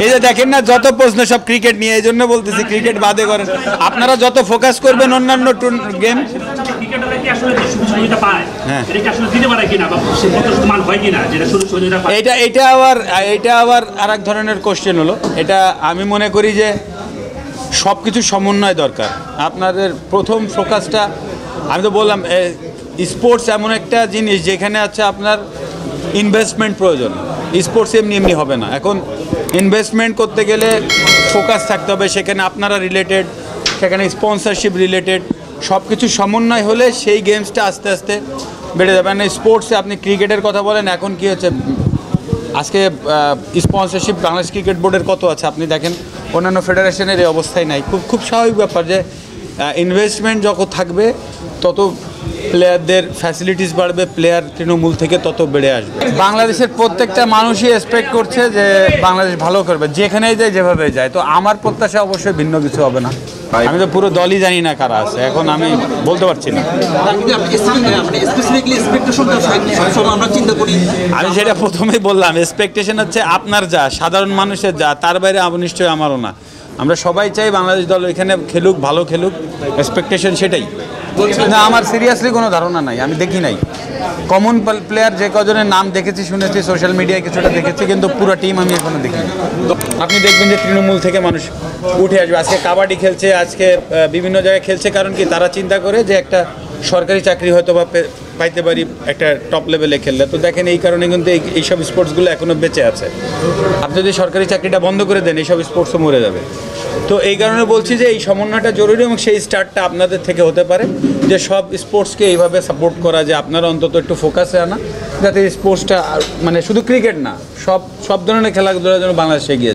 এই যে দেখেন না যত প্রশ্ন সব ক্রিকেট নিয়ে, এই জন্য বলতেছি ক্রিকেট বাদে করেন। আপনারা যত ফোকাস করবেন অন্যান্য গেম, এটা আবার আর এক ধরনের কোশ্চেন হলো। এটা আমি মনে করি যে সব কিছু সমন্বয় দরকার। আপনাদের প্রথম ফোকাসটা, আমি তো বললাম স্পোর্টস এমন একটা জিনিস যেখানে আছে আপনার ইনভেস্টমেন্ট প্রয়োজন। স্পোর্টস এমনি এমনি হবে না। এখন ইনভেস্টমেন্ট করতে গেলে ফোকাস থাকতে হবে, সেখানে আপনারা রিলেটেড, সেখানে স্পন্সরশিপ রিলেটেড, সব কিছু সমন্বয় হলে সেই গেমসটা আস্তে আস্তে বেড়ে যাবে। মানে স্পোর্টসে আপনি ক্রিকেটের কথা বলেন, এখন কি হচ্ছে আজকে স্পন্সরশিপ বাংলাদেশ ক্রিকেট বোর্ডের কত আছে আপনি দেখেন, অন্যান্য ফেডারেশনের এই অবস্থায় নাই। খুব স্বাভাবিক ব্যাপার যে ইনভেস্টমেন্ট যত থাকবে তত প্লেয়ারদের ফ্যাসিলিটিস বাড়বে, প্লেয়ার তৃণমূল থেকে তত বেড়ে আসবে। বাংলাদেশের প্রত্যেকটা মানুষই এক্সপেক্ট করছে যে বাংলাদেশ ভালো করবে, যেখানেই যায় যেভাবে যায়। তো আমার প্রত্যাশা অবশ্যই ভিন্ন কিছু হবে না। আমি তো পুরো দলই জানি না কারা আছে, এখন আমি বলতে পারছি না। আমি সেটা প্রথমেই বললাম, এক্সপেকটেশন হচ্ছে আপনার যা, সাধারণ মানুষের যা, তার বাইরে নিশ্চয়ই আমারও না। আমরা সবাই চাই বাংলাদেশ দল এখানে খেলুক, ভালো খেলুক, এক্সপেকটেশন সেটাই। না, আমার সিরিয়াসলি কোনো ধারণা নাই, আমি দেখি নাই। কমন প্লেয়ার যে কজনের নাম দেখেছি, শুনেছি, সোশ্যাল মিডিয়ায় কিছুটা দেখেছি, কিন্তু পুরো টিম আমি এখনো দেখিনি। আপনি দেখবেন যে তৃণমূল থেকে মানুষ উঠে আসবে। আজকে কাবাডি খেলছে, আজকে বিভিন্ন জায়গায় খেলছে, কারণ কি তারা চিন্তা করে যে একটা সরকারি চাকরি হয়তো বা পাইতে পারি একটা টপ লেভেলে খেললে। তো দেখেন এই কারণে কিন্তু এইসব স্পোর্টসগুলো এখনও বেঁচে আছে। আপনি যদি সরকারি চাকরিটা বন্ধ করে দেন, এইসব স্পোর্টসও মরে যাবে। তো এই কারণে বলছি যে এই সমন্বয়টা জরুরি, এবং সেই স্টার্টটা আপনাদের থেকে হতে পারে যে সব স্পোর্টসকে এইভাবে সাপোর্ট করা, যে আপনারা অন্তত একটু ফোকাসে আনা, যাতে স্পোর্টসটা মানে শুধু ক্রিকেট না, সব ধরনের খেলাধুলার জন্য বাংলাদেশে এগিয়ে